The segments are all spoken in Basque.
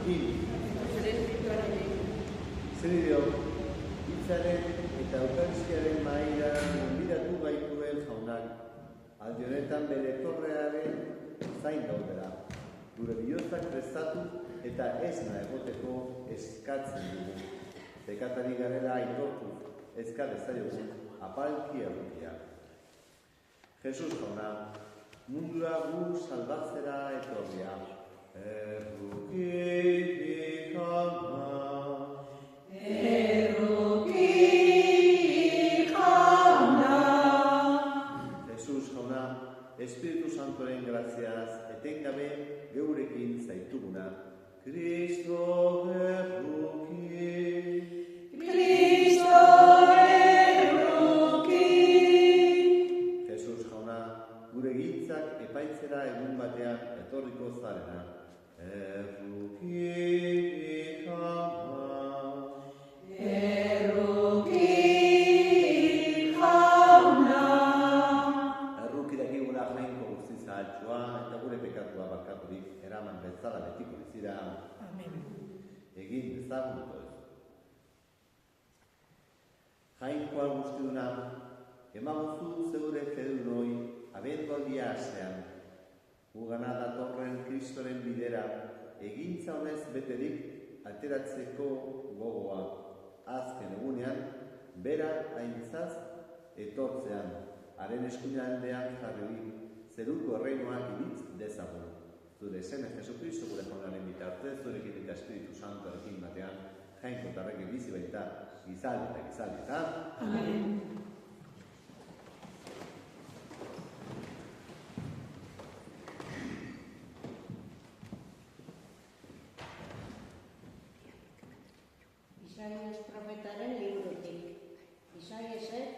zurekin. Zer dio, hitzaren eta eukaristiaren mahaira gonbidatu gaituen jaunak, aldi honetan bere etorrearen zain gaudela. Gure bihotzak prestatu eta esna egoteko eskatzen dugu. Bekatari garela aitortu, eskal ezaiogun, apalki errukia. Jesus jauna, mundura gu salbatzera etorria. Erruki jauna. Erruki jauna. Jesus jauna, Espiritu Santoren graziaz, etengabe geurekin zaituguna. Kristo erruki. Kristo erruki. Jesus jauna, gure gintzak epaitzera egun batean etorriko zarena. Erruki jauna. Erruki jauna. Erruki dakigula jainko guzti zahaltsua eta gure pekatua barkaturik eraman bezala betiko bizira. Amen. Egin dezagun ez. Jainkoa guztiuna, emaguzu zeure fedunoi abendualdia astean. Ugana datorren Kristoren bidera, egintza honez beterik ateratzeko gogoa. Azken egunean, bera aintzaz etortzean, haren eskuinaldean jarri, zeruko erreinoak iritz dezagun. Zure seme Jesukristo gure jaunaren bitartez, zurekin eta Espiritu Santorekin batean, jainko tarrekin bizi baita, gizaldi eta gizaldi eta. Amen. Isaias profetaren liburutik. Isaiasek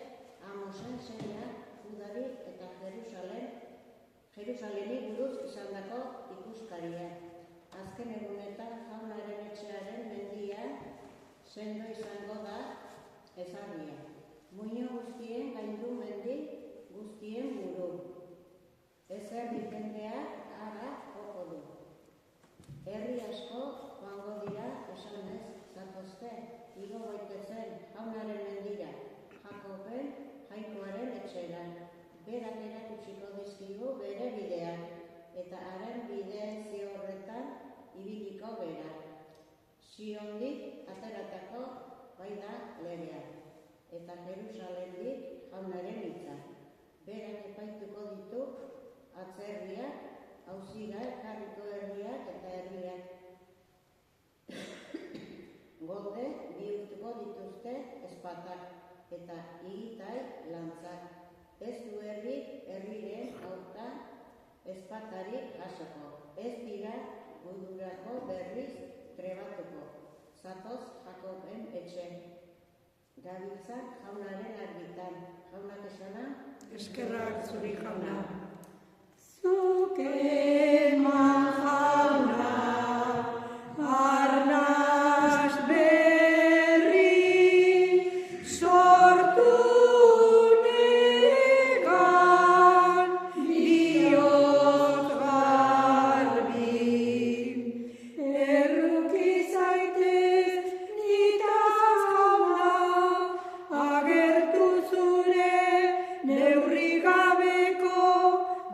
Amosen semea Judari eta Jerusaleni buruz izandako ikuskaria. Azken egunetan jaunaren etxearen mendia sendo izango da ezarria. Muino guztien gaindu mendi guztien buru. Ezer dikendeak ara joko du. Herri asko joango dira esanez zatozte, igo goitezen jaunaren mendira, Jakoben jainkoaren etxera. Berak erakutsiko dizkigu bere bideak, eta haren bide ziorretan ibiliko bera. Siondik ateratako bai da legea, eta Jerusalemdik jaunaren hitza. Berak epaituko ditu atzerriak, auzira jarriko herriak eta herriak. Golde bihurtuko dituzte ezpatak eta higitai lantzak. Ez du herriren aurka ezpatarik jasoko. Ez dira gudurako berriz trebatuko. Zatoz Jakoben etxe. Gabiltzak jaunaren argitan. Jaunak esana? Eskerrak zuri jauna. Zuk eman jauna, arnaz berri, sortu negan, bihotz garbi. Erruki zaitez nitaz jauna, agertu zure neurri gabeko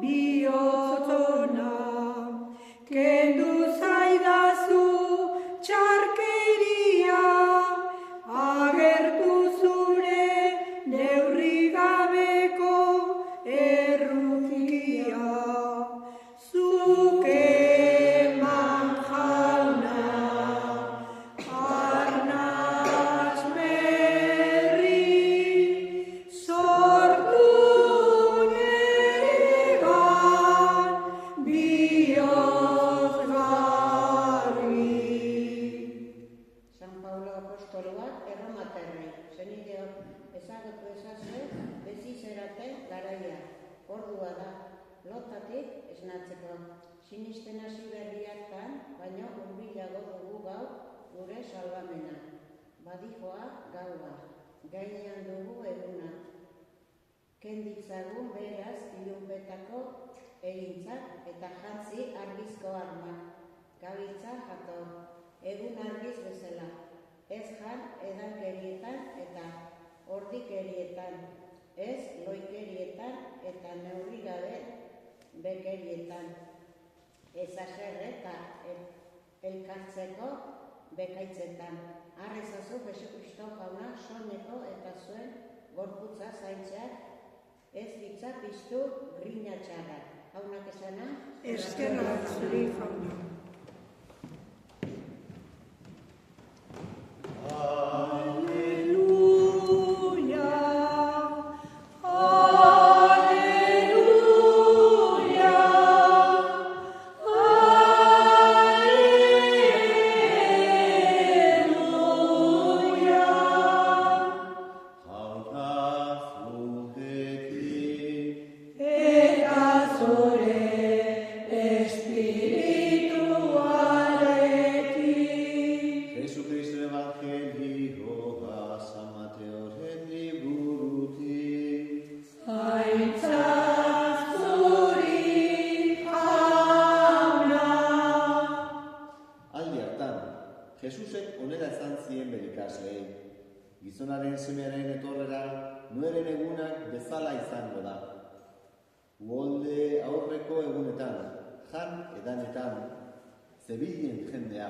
bihotzona. Kendu zaidazu txarkeria, agertu zure neurri gabeko errukia. Zuk eman jauna, arnaz berri, sortu negan, bihotz garbi. San Paulo apostoloak erromatarrei, zenideok ezagutu ezazue bezizeraten garaia. Ordua da, lotatik esnatzeko. Sinisten hasi berriaktan, baina hurbilago dugu gaur gure salbamena. Badijoa gaua, gainean dugu eguna. Kenditzagun beraz ilunpetako egintzak eta jantzi argizko armak. Gabiltza jator, hartzeko bekaitzetan. Arrezazu Jesu Kristo jauna soneko eta zuen gorputza zaintzeak ez ditza piztu grina txarrak. Jaunak esana? Eskerrak zuri jauna. Jesusek onela esan zien bere ikasleei, gizonaren semearen etorrera nueren egunak bezala izango da. Uholde aurreko egunetan, jan edanetan, zebilen jendea,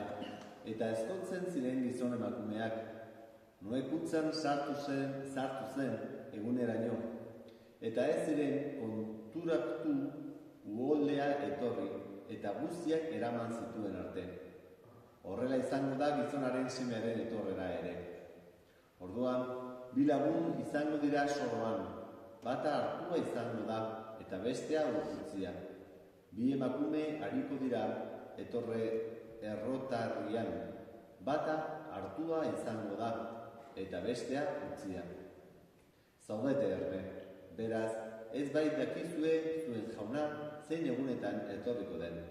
eta ezkontzen ziren gizon emakumeak, nuekutzan sartu zen eguneraino, eta ez ziren konturatu uholdea etorri, eta guztiak eraman zituen arte. Horrela izango da gizonaren semearen etorrera ere. Orduan, bi lagun izango dira soroan, bata hartua izango da, eta bestea utzia. Bi emakume ariko dira errotarrian, bata hartua izango da, eta bestea utzia. Zaudete erne, beraz, ez bai dakizue zuen jauna zein egunetan etorriko den.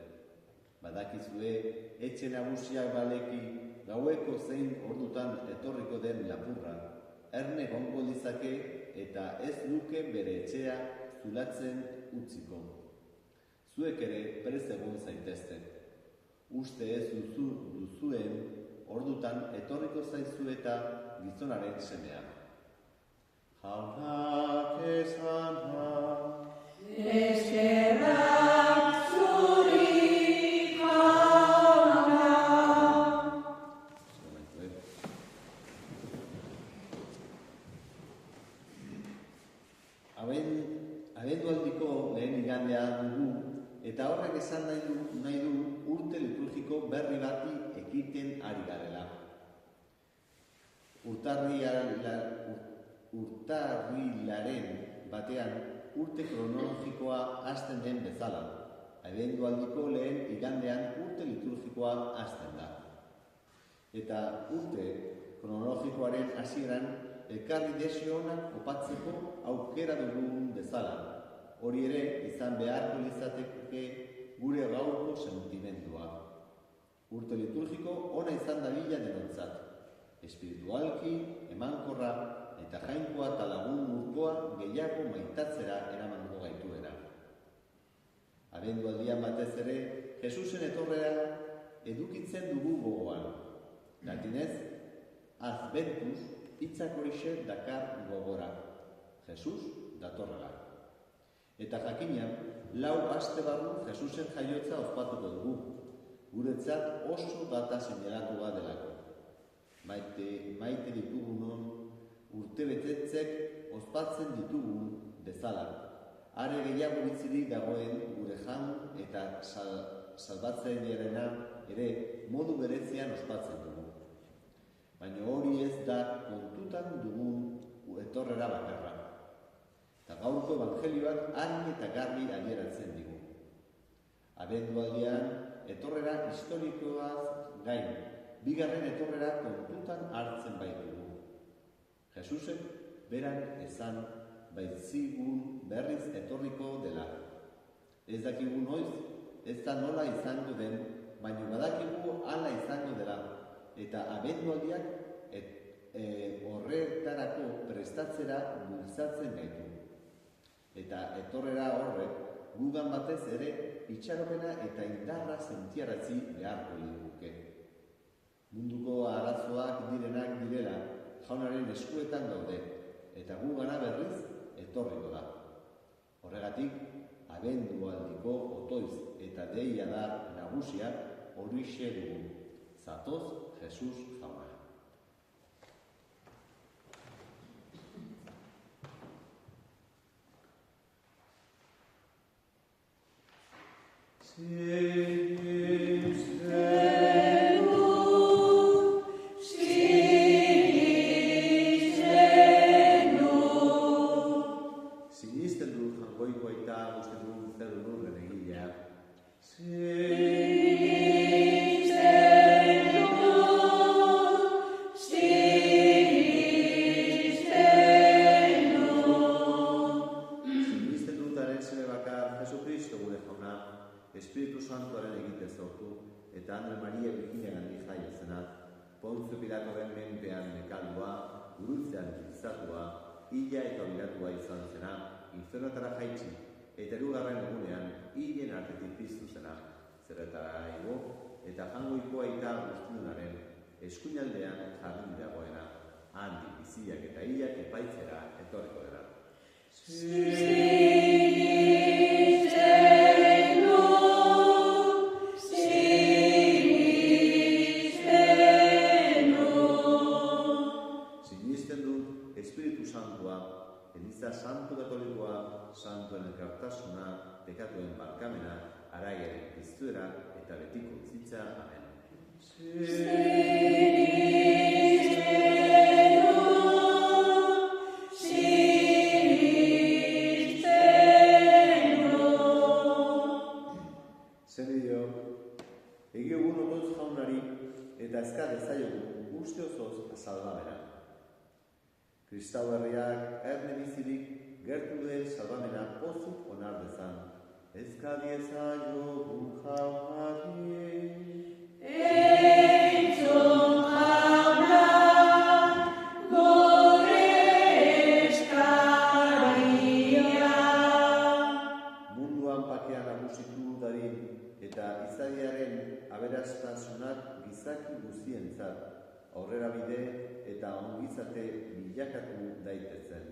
Badakizue, etxe nagusiak baleki, gaueko zein ordutan etorriko den lapurra, erne gongo lizake eta ez luke bere etxea zulatzen utziko. Zuek ere prest egon zaitezte. Uste ez duzuen ordutan etorriko zaizu eta gizonaren semea. Jaunak esana, eskerrak zuri. Abendualdiko lehen igandean dugu, eta horrek esan nahi du urte liturgiko berri bati ekiten ari garela. Urtarrilaren batean urte kronologikoa hasten den bezala. Abendualdiko lehen igandean urte liturgikoa hasten da. Eta urte kronologikoaren hasieran elkarri desio onak opatzeko aukera dugun bezala. Hori ere izan beharko litzateke gure gaurko sentimendua. Urte liturgiko ona izan dadila denontzat. Espiritualki, emankorra eta jainkoa eta lagun urkoa gehiago maitatzera eramango gaituera. Abendualdian batez ere, Jesusen etorrera edukitzen dugu gogoan. Latinez, adventus hitzak horixe dakar gogora. Jesus datorrela. Eta jakina, 4 aste barru Jesusen jaiotza ospatuko dugu. Guretzat oso data seinalatua delako. Maite ditugunon urtebetetzek ospatzen ditugun bezala. Are gehiago bitzirik dagoen gure jan eta salbatzailearena ere modu berezian ospatzen dugu. Baina hori ez da kontutan dugun etorrera bakarra. Eta gaurko evangelioak argi eta garbi adieratzen digu. Abendualdian etorrera historikoaz gain, bigarren etorrera kontutan hartzen baitugu. Jesusek berak esan baitzigun berriz etorriko dela. Ez dakigu noiz, ez da nola izango den, baina badakigu hala izango dela. Eta abendualdiak horretarako prestatzera bultzatzen gaitu. Eta etorrera horrek gugan batez ere itxaropena eta indarra sentiarazi beharko liguke. Munduko arazoak direnak direla jaunaren eskuetan daude, eta gugana berriz etorriko da. Horregatik, abendualdiko otoiz eta deia da nagusia horixe dugu. Zatoz Jesus jauna. Sinisten dut jangoiko aita uste duen zer lurren egilea. Sinisten dutaren seme bakar Jesucristo gure jauna, Espiritu Santuaren egite sortu, eta Andre Maria Virginiagandik jaio zena, Pontzio Pilatoren menpean nekaldua, gurutzean giltzatua, hila eta obiratua izan zena, infernotara jaitsi, eta erugarren egunean hilen artetik piztu zena, zerretara igo, eta jangoiko aita guztiunaren eskuinaldean jardun dagoena, handik biziak eta hilak epaitzera etorriko dela. Sinisten dut Espiritu Santua, Eliza Santu Katolikoa, Santuen elkartasuna, pekatuen barkamena, araiaren piztuera eta betiko bizitza. Amen. Zenbideo, egiogun otoz jaunari eta ezka dezaiogu uste osoz salbamena. Kristau herriak erne bizirik gertu duen salbamena pozuk onar dezan. Ezka diezaiogun jaunari. Entzun jauna, gure eskaria. Munduan pakea nagusitu dadin eta izadiaren aberastasunak gizaki guztientzat, aurrera bide eta ongizate bilakatu daitezen.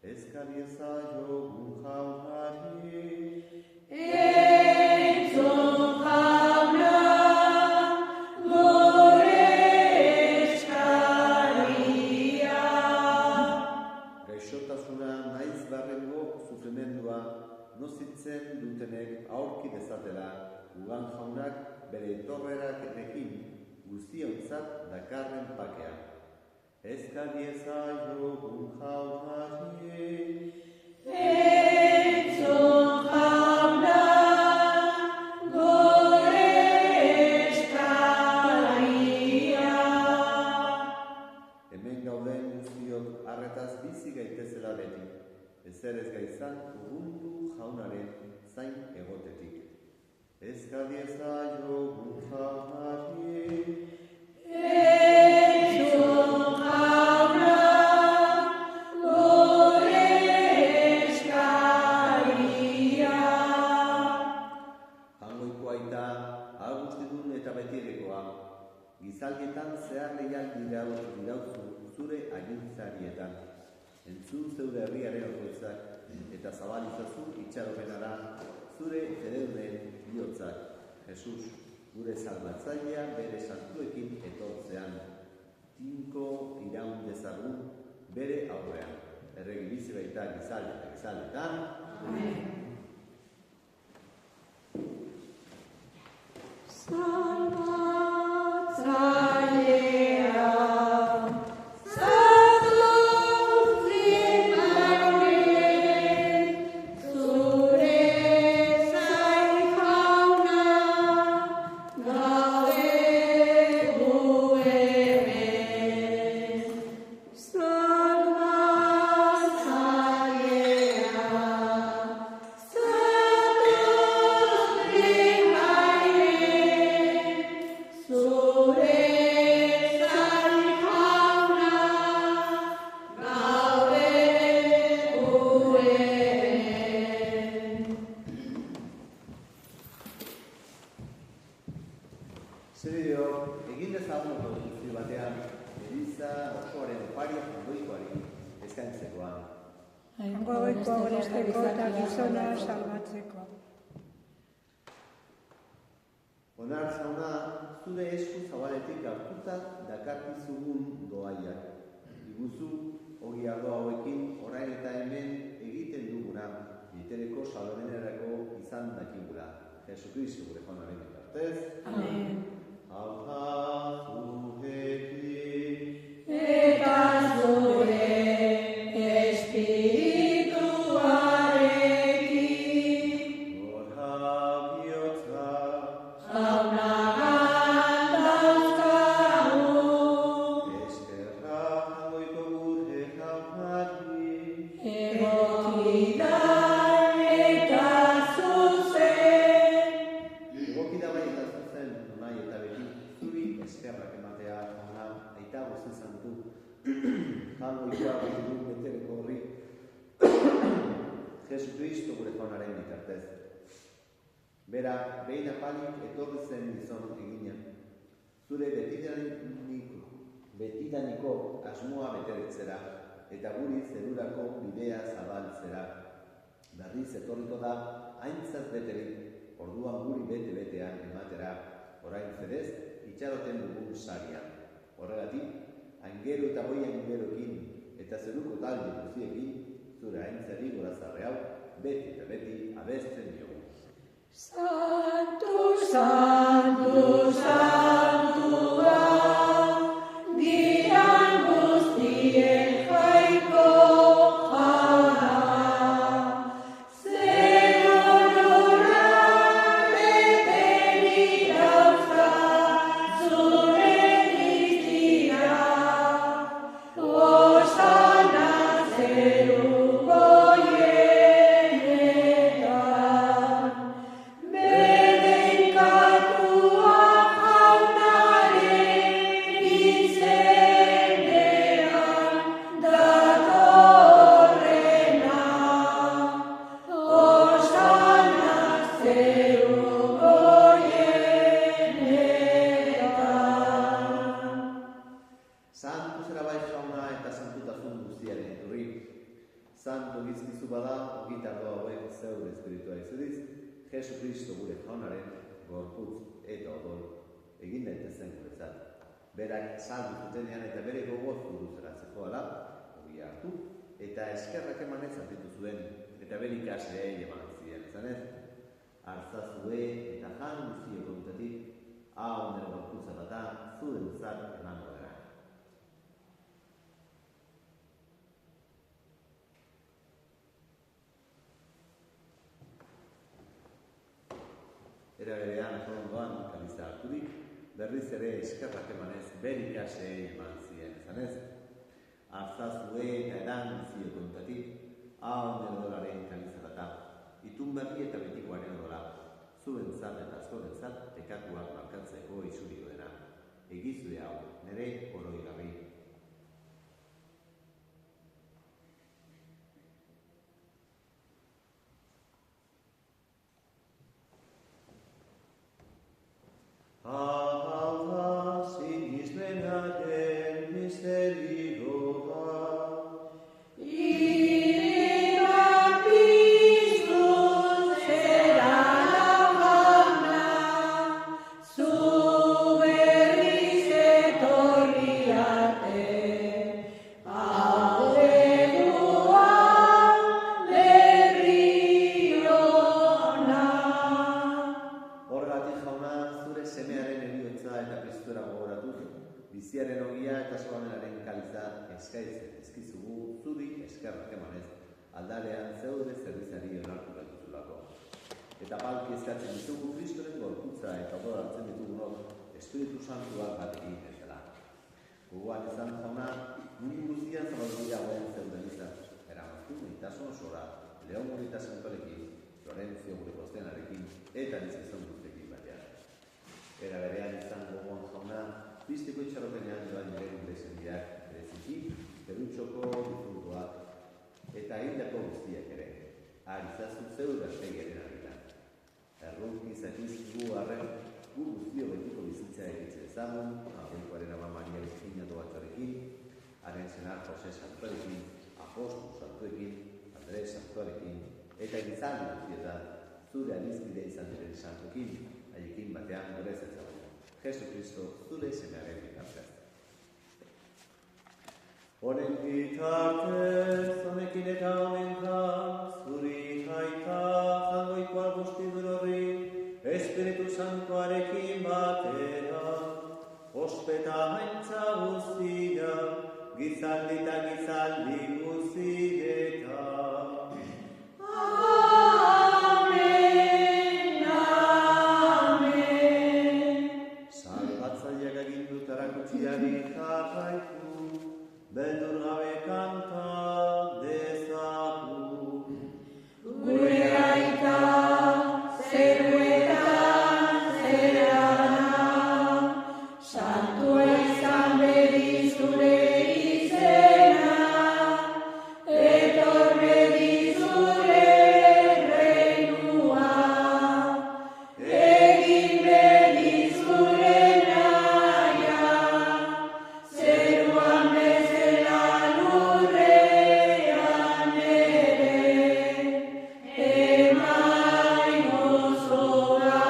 Ezka diezaiogun jaunari. Entzun jauna, gure eskaria. Gaixotasuna naiz barrengo sufrimendua nozitzen dutenek aurki dezatela, ugan jaunak bere etorreraketekin guztiontzat dakarren pakea. Ezka diezaiogun jaunari. Entzun jauna, gure eskaria. Hemen gauden guztiok arretaz bizi gaitezela beti, ezer ez gaizan urrundu jaunaren zain egotetik. Ezka diezaiogun jaunari. Entzun jauna, gure eskaria. Jangoiko aita, agustidun eta betierekoa, gizaldietan zehar leial dirauzu zure agintzarietan. Entzun zeure herriaren orgoitzak, eta zabalizazu itxaropenara zure fedeunen bihotzak. Jesus, gure salbatzailea bere santuekin etortzean, tinko iraun dezagun bere aurrean. Erregi bizi baita gizaldetan. Amen. Salvatzailea, zure zain jauna, gaude gu hemen. Salvatzailea, Zenbideo, egin dezagun guzti batean, Eliza osoaren oparia jangoikoari eskaintzekoan. Jangoikoa goresteko eta gizona salbatzeko. Onar jauna, zure esku zabaletik hartuta dakarkizugun doaiak. Iguzu, ogi ardo hauekin orain eta hemen egiten duguna, litereko salamenerako izan dakigula. Jesucristo gure Jaunaren bitartez. Amen. Alta zurekin. Eta zure espirituarekin. Gora bihotza. Jaunagan dauzkagu. Eskerra jagoiko gure jaunari. Egoki da eta zuzen. Egoki da bai eta zuzen, nahi eta beti, zuri eskerrak ematea jauna aita guzti zantu. Jango ikuago du betereko horri. Jesucristo gure Jaunaren bitartez. Bera, behin apalik etorri zen gizon eginen. Zure betidaniko asmoa betetzera, eta guri zerurako bidea zabaltzera. Berriz etorriko da, aintzat beterik, orduan guri bete-betean ematera, orain zerez, itxaroten dugun sarian. Horregatik, aingero eta goi aingeroekin, eta zeruko talde guztiekin, zure aintzari gorazarre hau, beti eta beti abesten diogu. Santu, santu, santua, dian guztien jaiko jauna. Zegorora beterik dauzka zure dizira, Osana zeruko hienetan. Bedenkatua jaunaren izenean datorrena. Osana zeruko hienetan. Santu zera bai jauna eta santutasun guztiaren iturri. Santu gizkizu bada, ogitardo hauek zeure espiritua izuriz, Jesucristo gure Jaunaren gorputz eta odol egin daitezen guretzat. Berak saldu zutenean eta bere gogoz buruzera zegoela, ogi hartu, eta eskerrak emanez hartitu zuen, eta bere ikasleei eman ziren izanez. Artzazue eta jan guztieko dutatik, hau nire gorputza data, zurentzat emango dira. Era berean, ondoan, kaliza harturik, berriz ere eskerrak emanez bere ikasleei eman ziren izanez. Artzazue eta edan guztieko dutatik, hau nire odolaren kaliza data, itun berri eta betikoaren odola, zuentzat eta askorentzat pekatuak markatzeko isuriko dena. Egizue hau, nire oroigarri. Alta sinismenaren misterioa. Irinak piztuz zera jauna, zu berriz etorri arte. Alegua berri ona. Horregatik jauna, zure semearen heriotza eta piztuera gogoratuz, biziaren ogia eta salamenaren kaliza eskaintzen dizkizugu zuri eskerrak emanez, aldalean zeude zerbitzari onartu gaituzulako. Eta palki eskatzen ditugu Kristoren gorputza eta odol hartzen ditugunok Espiritu Santuak batekin bezala. Gogoan izan jauna, mundu guztian zabaldu dira goen zeuden izan, eramaztu itasun sora, Leon Gurita Santorekin, Lorentzio gure Kostenarekin, eta dizkizun guztekin batean. Era berean izan gogoan jauna, bizteko itxaropenean joan nire gure bereziki, Perutxoko difuntuak, eta hildako guztiak ere. Arizazu zeur astegiaren argitan. Errunki zakizkigu arren, gu guztio betiko bizitzea egitzen ezagun, agoikoaren ama Maria Virginia Doatxorekin, haren senar Jose Santuarekin, Apostu Santuekin, Andres Santuarekin, eta gizaldi guztietan, zure alizkide izan diren santuekin, haiekin batean gorez ezagun. Jesu Kristo, zure semearen bitartez. Honen bitartez, honekin eta honenka, zuri jaita jangoiko albustidur horri, Espiritu Santuarekin batera, ospeta haintza guztia, gizaldi eta gizaldi guztietan. Amen, amen. Salbatzaileak agindutara kutxiari jarraitu, beldur gabe kanta dezagun. Gure aita, zeruetan zerana, santua izan bedi zure izena, etor bedi zure reinua, egin bedi zure naia, zeruan bezala lurrean ere, emai gozoa,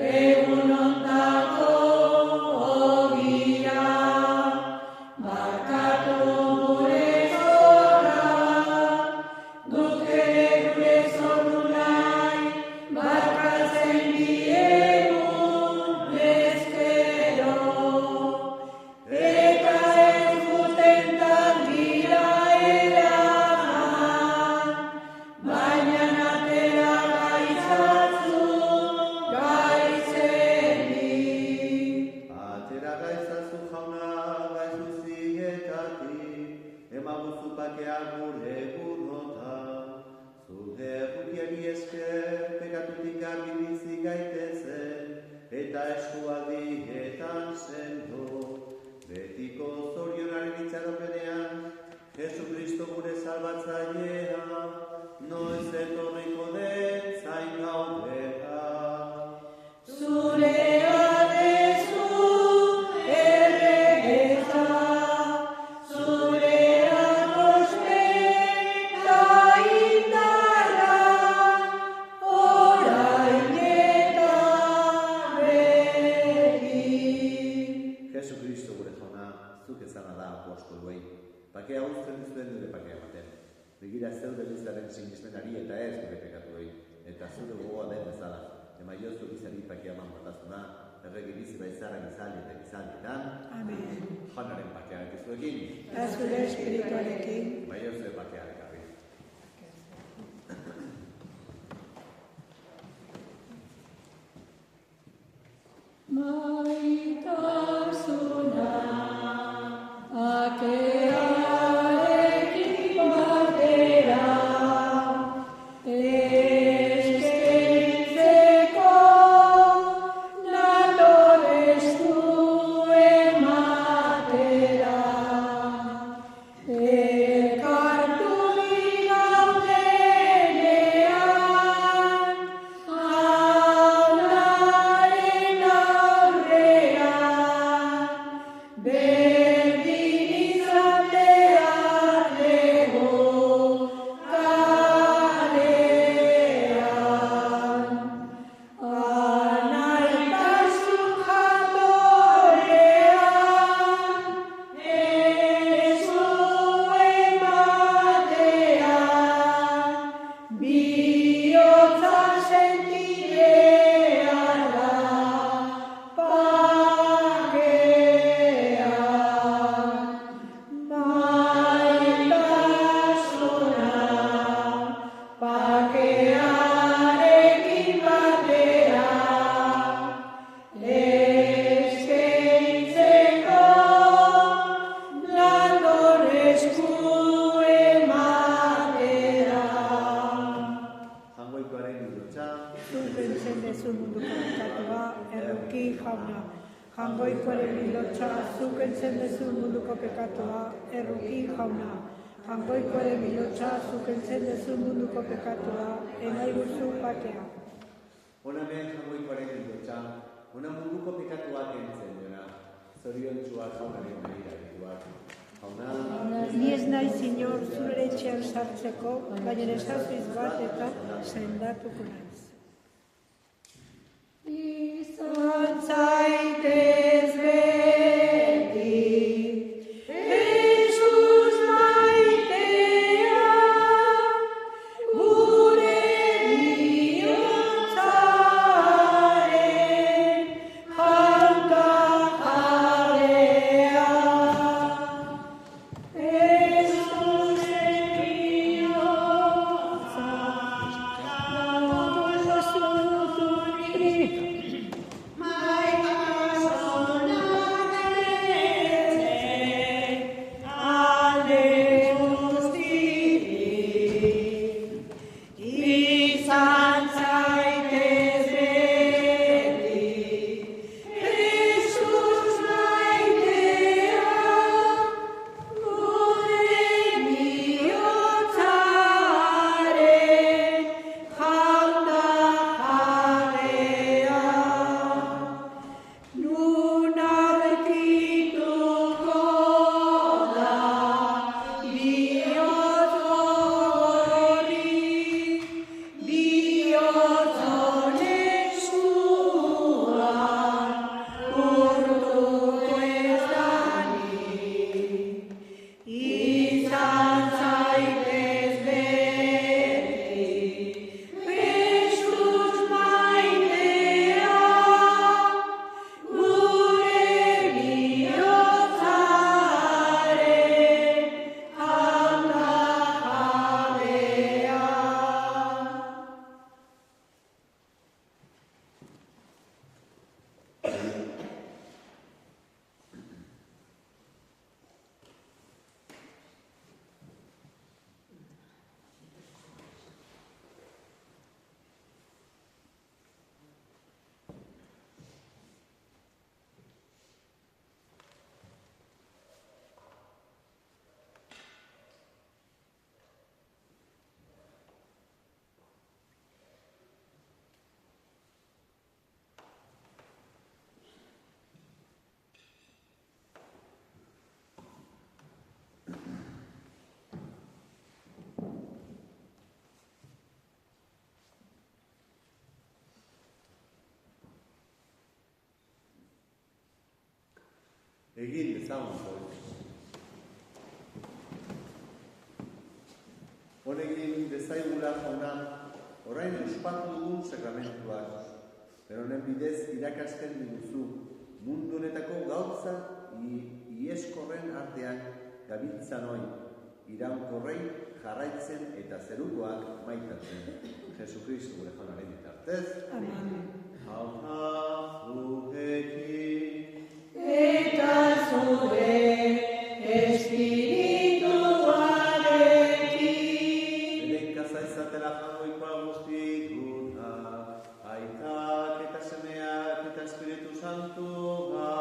egun ondako ogia, barkatu gure zorra, guk ere gure zorru nahi, barkatzen diegun ezkero. Eta ez gutentan dira eraman, baina atera gaitzazu gaitzenik. Atera gaitzazu jauna gaiz guztietatik, emaguzu bakea gure burunotan, zure errukiari esker pekatutik garbi bizi gaitezen, eta eskualdietan sendo, betiko zorionaren itxaropenean, Jesu Kristo gure salbatzailea, noiz etorriko den zain gaurrera. Zurea dezu erregeza, zurea kospeta indarra, orain eta beti. Jesu Kristo gure jauna, zuk ezana da apostoluei. Bakea uzten dizuen dure bakea ematen. Begira zeude bizaren sinismenari eta ez gure pekatuei. Eta zure gogoa den bezala. Emaiozu bizari bakea eman batasuna, erregi bizi baizaren izali eta gizaldietan. Amen. Janaren bakea egizuekin. Eta zure espirituarekin. Emaiozu bakea ekarri. Maitasuna, akearekin batera, eskertzeko natorez du ematera. Elkartu igaudenean, jaunaren aurrean, berdin izan behar dugu kalean. Anaitasun jatorrean, ez du ematean, bihotza senti behar da pakean. Maitasuna, pakearekin batera, eskaintzeko nator esku ematera. Jangoikoaren hilotxa, Zuk entzen dezu munduko pekatua, erruki jauna. Jangoikoaren bilotxa, zuk entzen dezu munduko pekatua, erruki jauna. Jangoikoaren bilotxa, zuk entzen dezu munduko pekatua, emaiguzu bakea. hona hemen jangoikoaren hilotxa, hona munduko pekatuak entzen duena, zoriontsuak jaunaren begiratuak. Jauna, Ni ez nahi zinor zure etxean sartzeko, baina ezazuiz bat eta sendatuko naiz. Izantza Egin dezagun hori. Honekin dezaigula jauna, orain ospatu dugun sakramentuak, pero honen bidez irakasten diguzu, mundu honetako gauza ieskorren artean gabiltzan hoi, iraunkorrei jarraitzen eta zerukoak maitatzen. Jesukristu gure jaunaren bitartez. Amen. Jauna zuekin. Eta zure espirituarekin. Berenkaza izatela jangoikoa guztituna, aitak eta semeak eta Espiritu Santua.